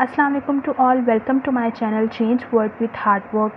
अस्सलाम वालेकुम to all, welcome to my channel change world with hard work.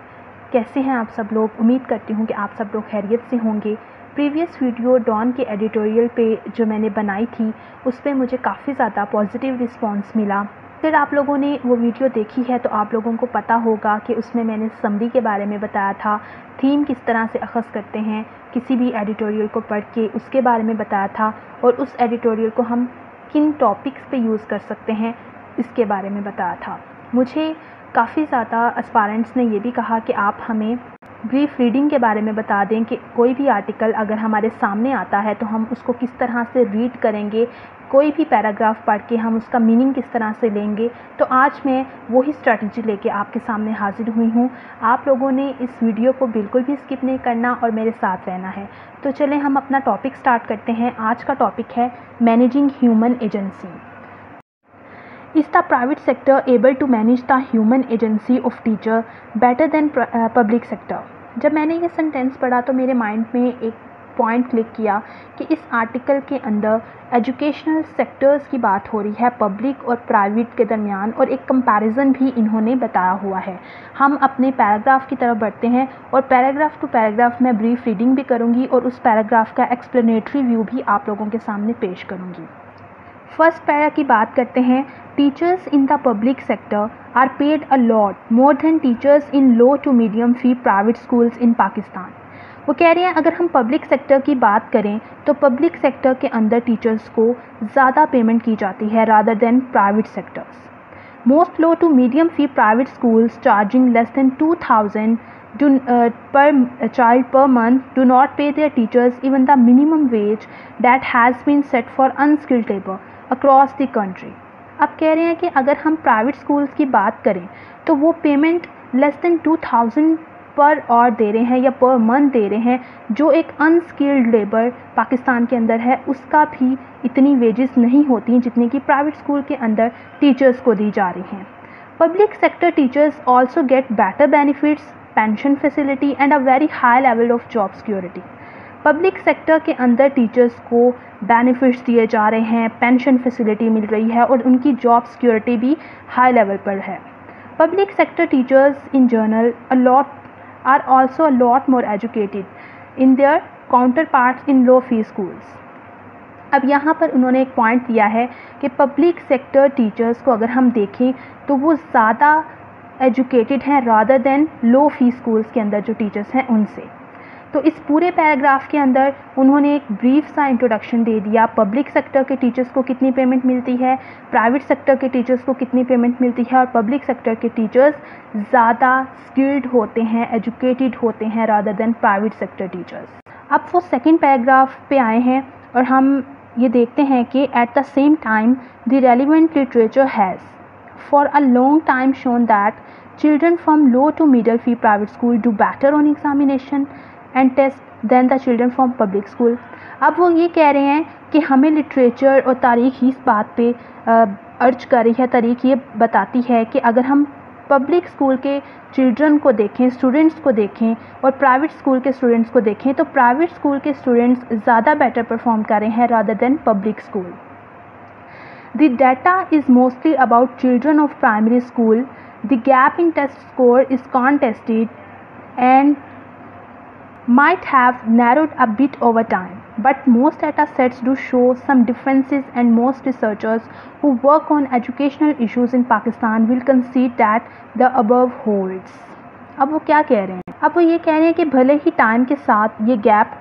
कैसे हैं आप सब लोग? उम्मीद करती हूँ कि आप सब लोग खैरियत से होंगे। प्रीवियस वीडियो डॉन के एडिटोरियल पे जो मैंने बनाई थी उस पर मुझे काफ़ी ज़्यादा पॉजिटिव रिस्पांस मिला। फिर आप लोगों ने वो वीडियो देखी है तो आप लोगों को पता होगा कि उसमें मैंने समरी के बारे में बताया था, थीम किस तरह से अखज़ करते हैं किसी भी एडिटोरियल को पढ़ के, उसके बारे में बताया था और उस एडिटोरियल को हम किन टॉपिक्स पे यूज़ कर सकते हैं इसके बारे में बताया था। मुझे काफ़ी ज़्यादा एस्पायरेंट्स ने ये भी कहा कि आप हमें ब्रीफ रीडिंग के बारे में बता दें कि कोई भी आर्टिकल अगर हमारे सामने आता है तो हम उसको किस तरह से रीड करेंगे, कोई भी पैराग्राफ पढ़ के हम उसका मीनिंग किस तरह से लेंगे। तो आज मैं वही स्ट्रैटेजी लेके आपके सामने हाजिर हुई हूँ। आप लोगों ने इस वीडियो को बिल्कुल भी स्किप नहीं करना और मेरे साथ रहना है। तो चलें हम अपना टॉपिक स्टार्ट करते हैं। आज का टॉपिक है managing human agency. Is the private sector able to manage the human agency of teacher better than public sector? जब मैंने ये सेंटेंस पढ़ा तो मेरे माइंड में एक पॉइंट क्लिक किया कि इस आर्टिकल के अंदर एजुकेशनल सेक्टर्स की बात हो रही है पब्लिक और प्राइवेट के दरमियान, और एक कंपैरिजन भी इन्होंने बताया हुआ है। हम अपने पैराग्राफ की तरफ बढ़ते हैं और पैराग्राफ टू पैराग्राफ मैं ब्रीफ रीडिंग भी करूँगी और उस पैराग्राफ का एक्सप्लेनेटरी व्यू भी आप लोगों के सामने पेश करूँगी। फर्स्ट पैरा की बात करते हैं। Teachers in the public sector are paid a lot more than teachers in low to medium fee private schools in Pakistan. वो कह रहे हैं अगर हम पब्लिक सेक्टर की बात करें तो पब्लिक सेक्टर के अंदर टीचर्स को ज़्यादा पेमेंट की जाती है rather than private sectors. Most low to medium fee private schools charging less than 2000 per child per month do not pay their teachers even the minimum wage that has been set for unskilled labor across the country। अब कह रहे हैं कि अगर हम private schools की बात करें तो वो payment less than 2000 per hour दे रहे हैं या पर मंथ दे रहे हैं, जो एक अनस्किल्ड लेबर पाकिस्तान के अंदर है उसका भी इतनी वेजेस नहीं होती जितनी कि प्राइवेट स्कूल के अंदर टीचर्स को दी जा रही हैं। Public sector teachers also get better benefits, pension facility and a very high level of job security. Public sector के अंदर टीचर्स को बेनिफिट्स दिए जा रहे हैं, पेंशन फैसिलिटी मिल रही है और उनकी जॉब सिक्योरिटी भी हाई लेवल पर है। Public sector teachers in general R also a lot more educated in their counter parts in low fee schools. अब यहाँ पर उन्होंने एक पॉइंट दिया है कि पब्लिक सेक्टर टीचर्स को अगर हम देखें तो वो ज़्यादा एजुकेटेड हैं रादर देन लो फी स्कूल्स के अंदर जो टीचर्स हैं उनसे। तो इस पूरे पैराग्राफ के अंदर उन्होंने एक ब्रीफ सा इंट्रोडक्शन दे दिया, पब्लिक सेक्टर के टीचर्स को कितनी पेमेंट मिलती है, प्राइवेट सेक्टर के टीचर्स को कितनी पेमेंट मिलती है, और पब्लिक सेक्टर के टीचर्स ज़्यादा स्किल्ड होते हैं, एजुकेटेड होते हैं rather than private sector teachers. अब वो सेकेंड पैराग्राफ पे आए हैं और हम ये देखते हैं कि at the same time the relevant literature has for a long time shown that children from low to middle fee private school do better on examination and test than the children from public school। अब वो ये कह रहे हैं कि हमें literature और तारीख इस बात पे अर्ज कर रही है, तारीख ये बताती है कि अगर हम पब्लिक स्कूल के चिल्ड्रन को देखें, स्टूडेंट्स को देखें और प्राइवेट स्कूल के स्टूडेंट्स को देखें तो प्राइवेट स्कूल के स्टूडेंट्स ज़्यादा बेटर परफॉर्म कर रहे हैं rather than public school. The data is mostly about children of primary school. The gap in test score is contested and might have narrowed a bit over time, but most data sets do show some differences and most researchers who work on educational issues in Pakistan will concede that the above holds। अब वो क्या कह रहे हैं? अब वो ये कह रहे हैं कि भले ही टाइम के साथ ये गैप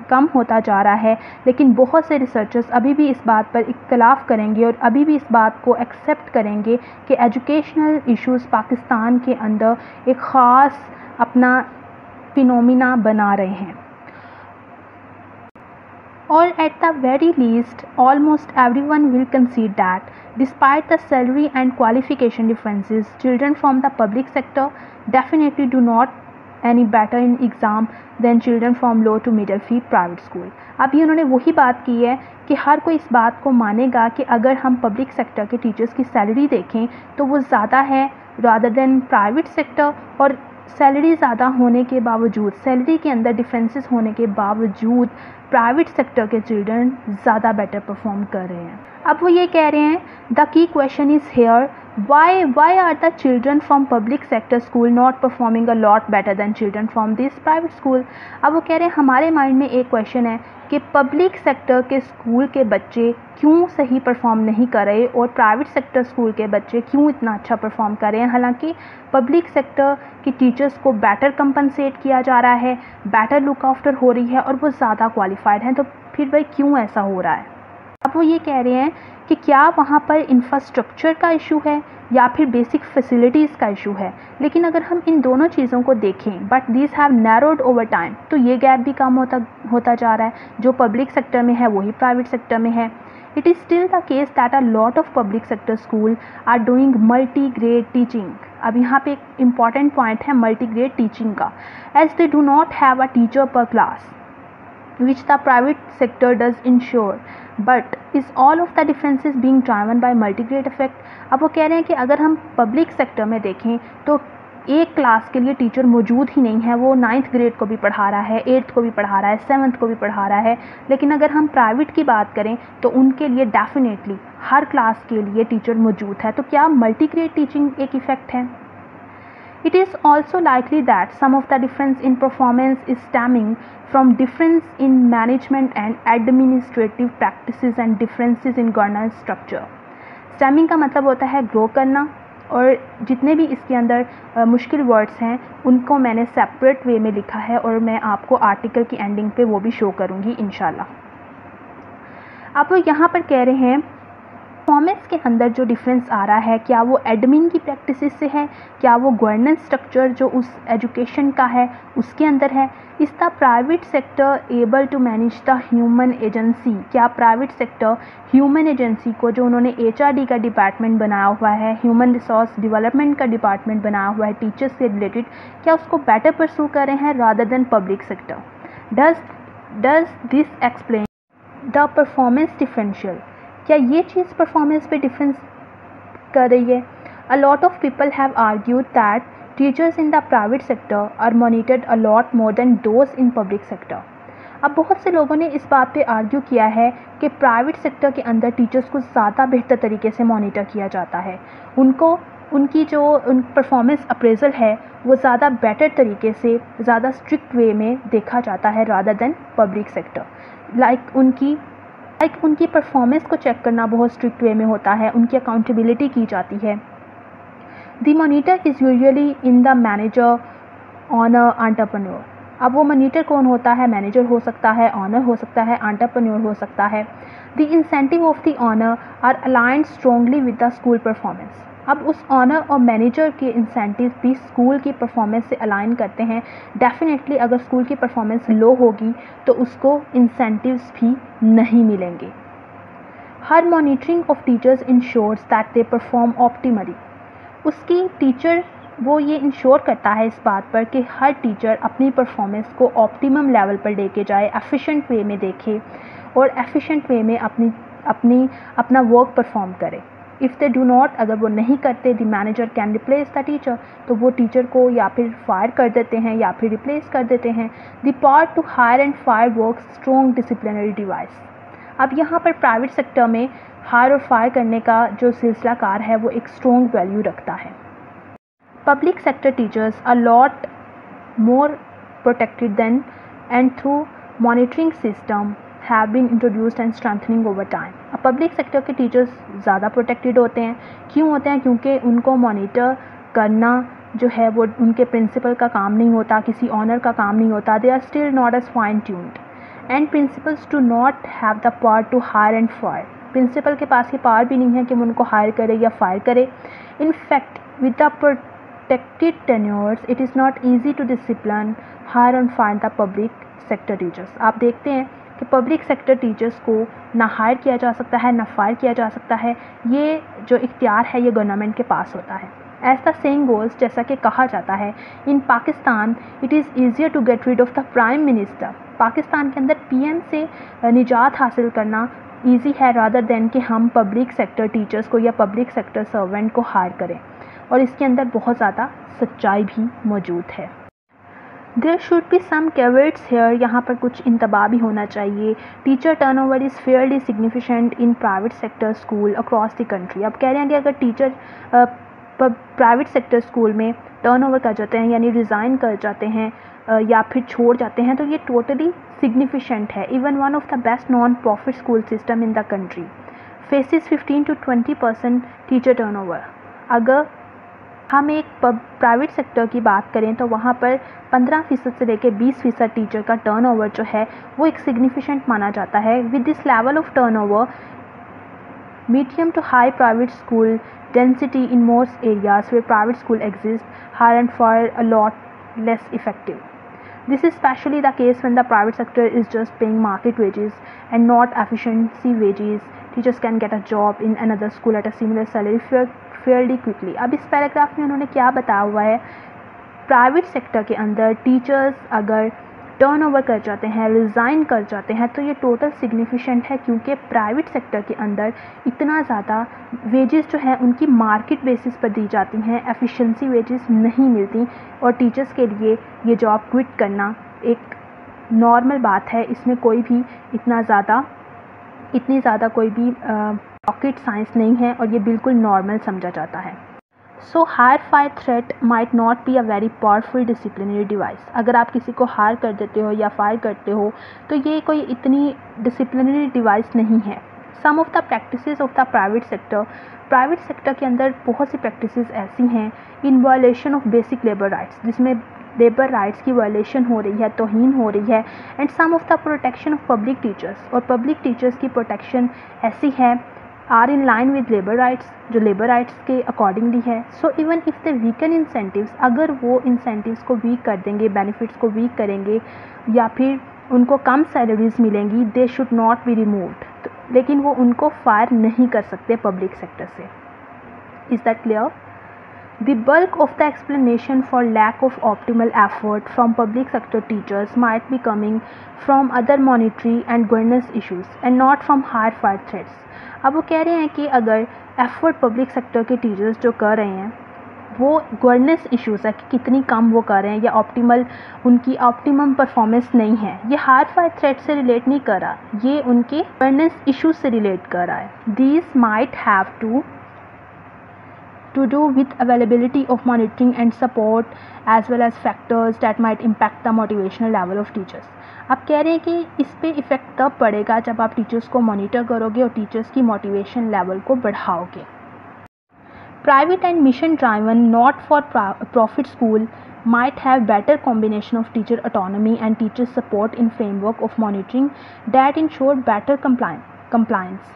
कम होता जा रहा है, लेकिन बहुत से रिसर्चर्स अभी भी इस बात पर इख्तलाफ करेंगे और अभी भी इस बात को एक्सेप्ट करेंगे कि एजुकेशनल इश्यूज़ पाकिस्तान के अंदर एक ख़ास अपना फिनोमिना बना रहे हैं। Or at the very least, almost everyone will concede that, despite the salary and qualification differences, children from the public sector definitely do not any better in exam than children from low to middle fee private school। अभी उन्होंने वही बात की है कि हर कोई इस बात को मानेगा कि अगर हम पब्लिक सेक्टर के टीचर्स की सैलरी देखें तो वो ज़्यादा है रादर देन प्राइवेट सेक्टर, और सैलरी ज़्यादा होने के बावजूद, सैलरी के अंदर डिफरेंसेस होने के बावजूद प्राइवेट सेक्टर के चिल्ड्रन ज़्यादा बेटर परफॉर्म कर रहे हैं। अब वो ये कह रहे हैं the key question is here why are the children from public sector school not performing a lot better than children from this private school? अब वो कह रहे हैं हमारे माइंड में एक क्वेश्चन है कि पब्लिक सेक्टर के स्कूल के बच्चे क्यों सही परफॉर्म नहीं कर रहे और प्राइवेट सेक्टर स्कूल के बच्चे क्यों इतना अच्छा परफॉर्म कर रहे हैं। हालांकि पब्लिक सेक्टर की टीचर्स को बेटर कंपनसेट किया जा रहा है, बेटर लुक आफ्टर हो रही है और वो ज़्यादा क्वालिफाइड हैं, तो फिर भाई क्यों ऐसा हो रहा है? अब वो ये कह रहे हैं कि क्या वहाँ पर इंफ्रास्ट्रक्चर का इशू है या फिर बेसिक फैसिलिटीज़ का इशू है। लेकिन अगर हम इन दोनों चीज़ों को देखें, but this have narrowed over time, तो ये गैप भी कम होता जा रहा है। जो पब्लिक सेक्टर में है वही प्राइवेट सेक्टर में है। It is still the case that a lot of public sector school are doing multi grade teaching. अब यहाँ पे एक इम्पॉर्टेंट पॉइंट है मल्टी ग्रेड टीचिंग का, as they do not have a teacher per class which the private sector does ensure, but is all of the differences being driven by multigrade effect? अब वो कह रहे हैं कि अगर हम पब्लिक सेक्टर में देखें तो एक क्लास के लिए टीचर मौजूद ही नहीं है, वो 9th ग्रेड को भी पढ़ा रहा है, 8th को भी पढ़ा रहा है, 7th को भी पढ़ा रहा है। लेकिन अगर हम प्राइवेट की बात करें तो उनके लिए डेफिनेटली हर क्लास के लिए टीचर मौजूद है। तो क्या मल्टीग्रेड टीचिंग एक इफ़ेक्ट है? It is also likely that some of the difference in performance is stemming from difference in management and administrative practices and differences in governance structure. Stemming का मतलब होता है ग्रो करना, और जितने भी इसके अंदर मुश्किल वर्ड्स हैं उनको मैंने सेपरेट वे में लिखा है और मैं आपको आर्टिकल की एंडिंग पे वो भी शो करूँगी इंशाल्लाह। अब यहाँ पर कह रहे हैं परफॉर्मेंस के अंदर जो डिफरेंस आ रहा है, क्या वो एडमिन की प्रैक्टिसेस से है, क्या वो गवर्नेंस स्ट्रक्चर जो उस एजुकेशन का है उसके अंदर है? Is the private sector able to manage the human agency? क्या प्राइवेट सेक्टर ह्यूमन एजेंसी को, जो उन्होंने HRD का डिपार्टमेंट बनाया हुआ है, ह्यूमन रिसोर्स डेवलपमेंट का डिपार्टमेंट बनाया हुआ है टीचर्स से रिलेटेड, क्या उसको बेटर परस्यू कर रहे हैं rather than public sector? Does this explain the performance differential? क्या ये चीज़ परफॉर्मेंस पे डिफरेंस कर रही है? A lot of people have argued that teachers in the private sector are monitored a lot more than those in public sector. अब बहुत से लोगों ने इस बात पे आर्ग्यू किया है कि प्राइवेट सेक्टर के अंदर टीचर्स को ज़्यादा बेहतर तरीके से मॉनिटर किया जाता है, उनकी जो परफॉर्मेंस अप्रेजल है वो ज़्यादा बेटर तरीके से, ज़्यादा स्ट्रिक्ट वे में देखा जाता है रादर देन पब्लिक सेक्टर। उनकी परफॉर्मेंस को चेक करना बहुत स्ट्रिक्ट वे में होता है, उनकी अकाउंटेबिलिटी की जाती है। The monitor is usually in the manager owner entrepreneur. अब वो मॉनिटर कौन होता है? मैनेजर हो सकता है, ऑनर हो सकता है, एंटरप्रेन्योर हो सकता है। The incentive of the owner are aligned strongly with the school performance. अब उस ऑनर और मैनेजर के इंसेंटिव भी स्कूल की परफॉर्मेंस से अलाइन करते हैं। डेफिनेटली अगर स्कूल की परफॉर्मेंस लो होगी तो उसको इंसेंटिव्स भी नहीं मिलेंगे। Her monitoring of teachers ensures that they perform optimally. उसकी टीचर वो ये इंश्योर करता है इस बात पर कि हर टीचर अपनी परफॉर्मेंस को ऑप्टिमम लेवल पर लेके जाए, एफिशिएंट वे में देखे और एफिशिएंट वे में अपना वर्क परफॉर्म करे। इफ़ दे डू नॉट, अगर वो नहीं करते, the manager can replace the teacher, तो वो टीचर को या फिर फायर कर देते हैं या फिर रिप्लेस कर देते हैं। The power to hire and fire work strong disciplinary device. अब यहाँ पर प्राइवेट सेक्टर में हायर और फायर करने का जो सिलसिला कार है वो एक स्ट्रॉन्ग वैल्यू रखता है। Public sector teachers are lot more protected than and through monitoring system have been introduced and strengthening over time। अब पब्लिक सेक्टर के टीचर्स ज़्यादा प्रोटेक्टेड होते हैं। क्यों होते हैं? क्योंकि उनको मॉनिटर करना जो है वो उनके प्रिंसिपल का काम नहीं होता, किसी ऑनर का काम नहीं होता। They are still not as fine tuned and principals do not have the power to hire and fire. Principal के पास ये पावर भी नहीं है कि वो उनको हायर करे या फायर करे। In fact with the protected tenures it is not easy to discipline hire and fire the public sector teachers. आप देखते हैं कि पब्लिक सेक्टर टीचर्स को ना हायर किया जा सकता है ना फायर किया जा सकता है। ये जो इख्तियार है ये गवर्नमेंट के पास होता है। एज द सेइंग गोज़, जैसा कि कहा जाता है, in Pakistan it is easier to get rid of the prime minister. Pakistan के अंदर PM से निजात हासिल करना ईजी है रादर देन कि हम पब्लिक सेक्टर टीचर्स को या पब्लिक सेक्टर सर्वेंट को हायर करें, और इसके अंदर बहुत ज़्यादा सच्चाई भी मौजूद है। There should be some caveats here, यहाँ पर कुछ इंतबा भी होना चाहिए. Teacher turnover is fairly significant in private sector school across the country. अब कह रहे हैं कि अगर टीचर प्राइवेट सेक्टर स्कूल में टर्नओवर कर जाते हैं यानी रिज़ाइन कर जाते हैं या फिर छोड़ जाते हैं तो ये टोटली सिग्निफिकेंट है. Even one of the best non profit school system in the country faces 15 to 20% teacher turnover. अगर हम एक प्राइवेट सेक्टर की बात करें तो वहाँ पर 15% से लेकर 20% टीचर का टर्नओवर जो है वो एक सिग्निफिकेंट माना जाता है. With this level of turnover medium to high private school density in most areas where private school exist are and far a lot less effective. This is especially the case when the private sector is just paying market wages and not efficiency wages. Teachers can get a job in another school at a similar salary fairly quickly. अब इस paragraph में उन्होंने क्या बताया हुआ है, private sector के अंदर टीचर्स अगर टर्नओवर कर जाते हैं, रिज़ाइन कर जाते हैं तो ये टोटल सिग्निफिकेंट है क्योंकि प्राइवेट सेक्टर के अंदर इतना ज़्यादा वेजेस जो है उनकी मार्केट बेसिस पर दी जाती हैं, एफिशिएंसी वेजेस नहीं मिलती और टीचर्स के लिए ये जॉब क्विट करना एक नॉर्मल बात है. इसमें कोई भी इतनी ज़्यादा कोई भी रॉकेट साइंस नहीं है और ये बिल्कुल नॉर्मल समझा जाता है. So hire fire threat might not be a very powerful disciplinary device. अगर आप किसी को हायर कर देते हो या फायर करते हो तो ये कोई इतनी डिसिप्लिनरी डिवाइस नहीं है. Some of the practices of the private sector के अंदर बहुत सी प्रैक्टिसेस ऐसी हैं in violation of basic labour rights, जिसमें लेबर राइट्स की वायलेशन हो रही है, तौहीन हो रही है. And some of the protection of public teachers, और पब्लिक टीचर्स की प्रोटेक्शन ऐसी है are in line with labour rights, जो लेबर राइट्स के अकॉर्डिंगली है. So even if they weaken incentives, अगर वो इंसेंटिव्स को वीक कर देंगे, बेनिफिट्स को वीक करेंगे या फिर उनको कम सैलरीज मिलेंगी, they should not be removed. लेकिन वो उनको फायर नहीं कर सकते पब्लिक सेक्टर से. Is that clear? The bulk of the explanation for lack of optimal effort from public sector teachers might be coming from other monetary and governance issues and not from higher fire threats. अब वो कह रहे हैं कि अगर effort public sector के teachers जो कर रहे हैं वो गवर्नेंस इश्यूज़ है कि कितनी कम वो कर रहे हैं या उनकी ऑप्टिमम परफॉर्मेंस नहीं है, ये हायर फायर थ्रेट से रिलेट नहीं कर रहा, ये उनके गवर्नेंस इश्यूज से रिलेट कर रहा है. These might have to do with availability of monitoring and support as well as factors that might impact the motivational level of teachers. अब कह रहे हैं कि इस पे इफ़ेक्ट तब पड़ेगा जब आप टीचर्स को मॉनिटर करोगे और टीचर्स की मोटिवेशन लेवल को बढ़ाओगे. Private and mission driven not for profit school might have better combination of teacher autonomy and teacher support in framework of monitoring that ensure better compliance.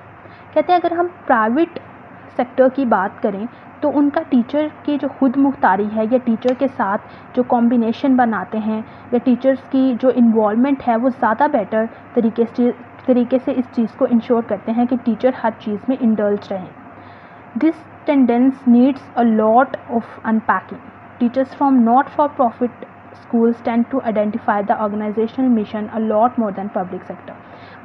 कहते हैं अगर हम प्राइवेट सेक्टर की बात करें तो उनका टीचर की जो खुद मुख्तारी है या टीचर के साथ जो कॉम्बिनेशन बनाते हैं या टीचर्स की जो इन्वॉल्वमेंट है वो ज़्यादा बेटर तरीके से इस चीज़ को इंश्योर करते हैं कि टीचर हर चीज़ में इंडल्ज रहें. This tendency needs a lot of unpacking. Teachers from not for profit schools tend to identify the organizational mission a lot more than public sector.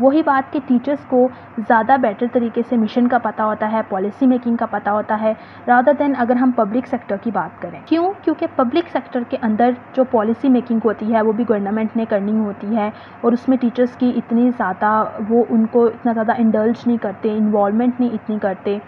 वही बात कि टीचर्स को ज़्यादा बेटर तरीके से मिशन का पता होता है, पॉलिसी मेकिंग का पता होता है रादर देन अगर हम पब्लिक सेक्टर की बात करें. क्यों? क्योंकि पब्लिक सेक्टर के अंदर जो पॉलिसी मेकिंग होती है वो भी गवर्नमेंट ने करनी होती है और उसमें टीचर्स की इतनी ज़्यादा उनको इतना ज़्यादा इंडल्ज नहीं करते, इन्वॉल्वमेंट नहीं इतनी करते.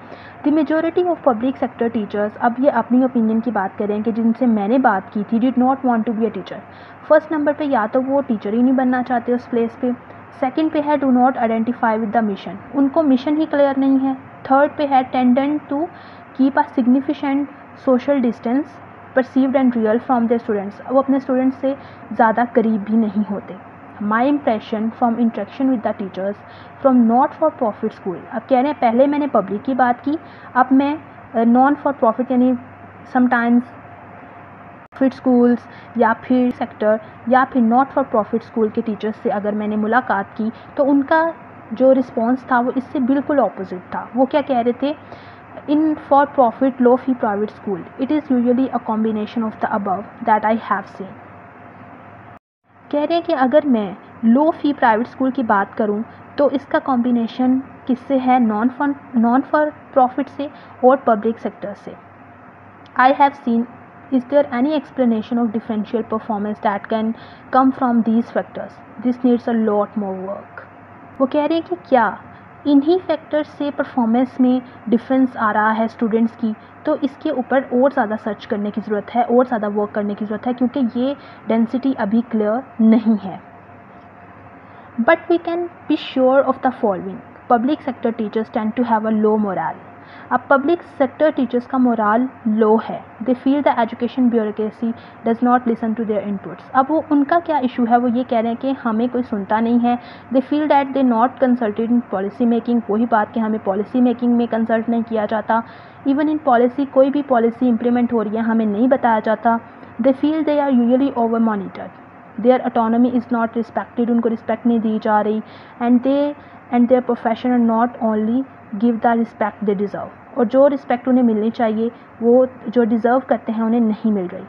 The majority of public sector teachers, अब ये अपनी ओपिनियन की बात करें कि जिनसे मैंने बात की थी, did not want to be a teacher. First number पे या तो वो टीचर ही नहीं बनना चाहते उस प्लेस पे. सेकंड पे है do not identify with the mission, उनको मिशन ही क्लियर नहीं है. थर्ड पे है tendent to keep a significant social distance perceived and real from their students, वो अपने स्टूडेंट्स से ज़्यादा करीब भी नहीं होते. My impression from interaction with the teachers from not for profit school. अब कह रहे हैं पहले मैंने पब्लिक की बात की, अब मैं नॉन फॉर प्रॉफिट यानी समटाइम्स प्रॉफिट स्कूल्स या फिर सेक्टर या फिर नॉट फॉर प्रॉफिट स्कूल के टीचर्स से अगर मैंने मुलाकात की तो उनका जो रिस्पॉन्स था वो इससे बिल्कुल ऑपोजिट था. वो क्या कह रहे थे? In for profit low fee private school it is usually a combination of the above that I have seen. कह रहे हैं कि अगर मैं लो फी प्राइवेट स्कूल की बात करूं तो इसका कॉम्बिनेशन किससे है? नॉन फॉर प्रॉफिट से और पब्लिक सेक्टर से. I have seen Is there any explanation of differential performance that can come from these factors? This needs a lot more work. वो कह रहे हैं कि क्या इन्हीं फैक्टर्स से परफॉर्मेंस में डिफरेंस आ रहा है स्टूडेंट्स की, तो इसके ऊपर और ज़्यादा सर्च करने की ज़रूरत है, और ज़्यादा वर्क करने की ज़रूरत है, क्योंकि ये डेंसिटी अभी क्लियर नहीं है. But we can be sure of the following. Public sector teachers tend to have a low morale. अब पब्लिक सेक्टर टीचर्स का मोरल लो है. They feel the education bureaucracy does not listen to their inputs. अब वो उनका क्या issue है, वो ये कह रहे हैं कि हमें कोई सुनता नहीं है. They feel that they not consulted in policy making. वही बात कि हमें पॉलिसी मेकिंग में कंसल्ट नहीं किया जाता. इवन इन पॉलिसी, कोई भी पॉलिसी इंप्लीमेंट हो रही है हमें नहीं बताया जाता. They feel they are usually over monitored. Their autonomy is not respected. उनको रिस्पेक्ट नहीं दी जा रही. And their profession are not only give the respect they deserve. और जो रिस्पेक्ट उन्हें मिलनी चाहिए, वो जो डिज़र्व करते हैं, उन्हें नहीं मिल रही.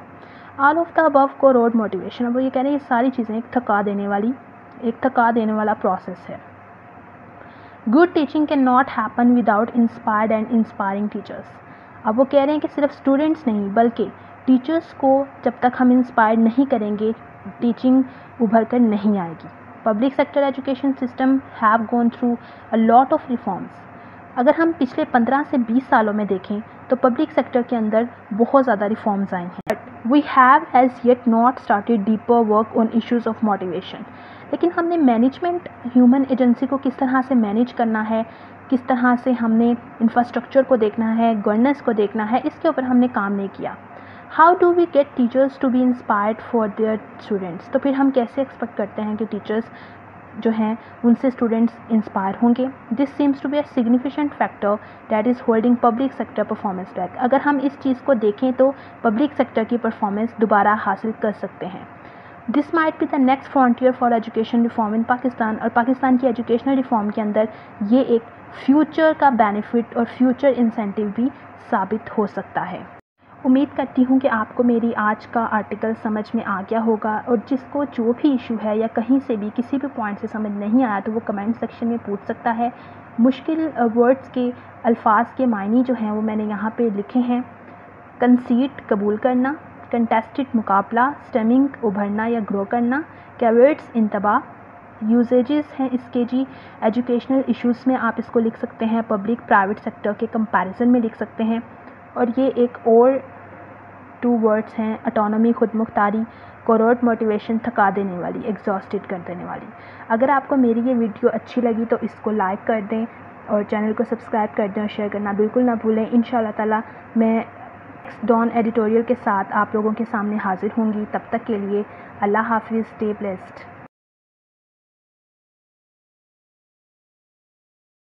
ऑल ऑफ द अबव को रोड मोटिवेशन. अब ये कह रहे हैं ये सारी चीज़ें एक थका देने वाला प्रोसेस है. Good teaching can not happen without inspired and inspiring teachers. अब वो कह रहे हैं कि सिर्फ स्टूडेंट्स नहीं, बल्कि टीचर्स को जब तक हम इंस्पायर नहीं करेंगे, टीचिंग उभर कर नहीं आएगी. Public sector education system have gone through a lot of reforms. अगर हम पिछले 15 से 20 सालों में देखें तो पब्लिक सेक्टर के अंदर बहुत ज़्यादा रिफॉर्म्स आई हैं. But we have as yet not started deeper work on issues of motivation. लेकिन हमने मैनेजमेंट, ह्यूमन एजेंसी को किस तरह से मैनेज करना है, किस तरह से हमने इंफ्रास्ट्रक्चर को देखना है, गवर्नेंस को देखना है, इसके ऊपर हमने काम नहीं किया. How do we get teachers to be inspired for their students. तो फिर हम कैसे एक्सपेक्ट करते हैं कि टीचर्स जो हैं उनसे स्टूडेंट्स इंस्पायर होंगे. This seems to be a significant factor that is holding public sector performance back. अगर हम इस चीज़ को देखें तो पब्लिक सेक्टर की परफॉर्मेंस दोबारा हासिल कर सकते हैं. This might be the next frontier for education reform in Pakistan. और पाकिस्तान की एजुकेशनल रिफॉर्म के अंदर ये एक फ्यूचर का बेनिफिट और फ्यूचर इंसेंटिव भी साबित हो सकता है. उम्मीद करती हूँ कि आपको मेरी आज का आर्टिकल समझ में आ गया होगा. और जिसको जो भी इशू है या कहीं से भी किसी भी पॉइंट से समझ नहीं आया तो वो कमेंट सेक्शन में पूछ सकता है. मुश्किल वर्ड्स के अल्फाज के मायने जो हैं वो मैंने यहाँ पे लिखे हैं. कंसीट कबूल करना, कंटेस्टेड मुकाबला, स्टेमिंग उभरना या ग्रो करना, कैवेट्स इंतबा. यूजेजेस हैं इसके जी. एजुकेशनल इश्यूज़ में आप इसको लिख सकते हैं पब्लिक प्राइवेट सेक्टर के कंपैरिजन में लिख सकते हैं. और ये एक और 2 वर्ड्स हैं, ऑटोनॉमी खुद मुख्तारी, कोरोट मोटिवेशन थका देने वाली, एग्जॉस्टेड कर देने वाली. अगर आपको मेरी ये वीडियो अच्छी लगी तो इसको लाइक कर दें और चैनल को सब्सक्राइब कर दें और शेयर करना बिल्कुल ना भूलें. इंशाल्लाह ताला मैं डॉन एडिटोरियल के साथ आप लोगों के सामने हाजिर होंगी. तब तक के लिए अल्लाह हाफिज़. Stay blessed.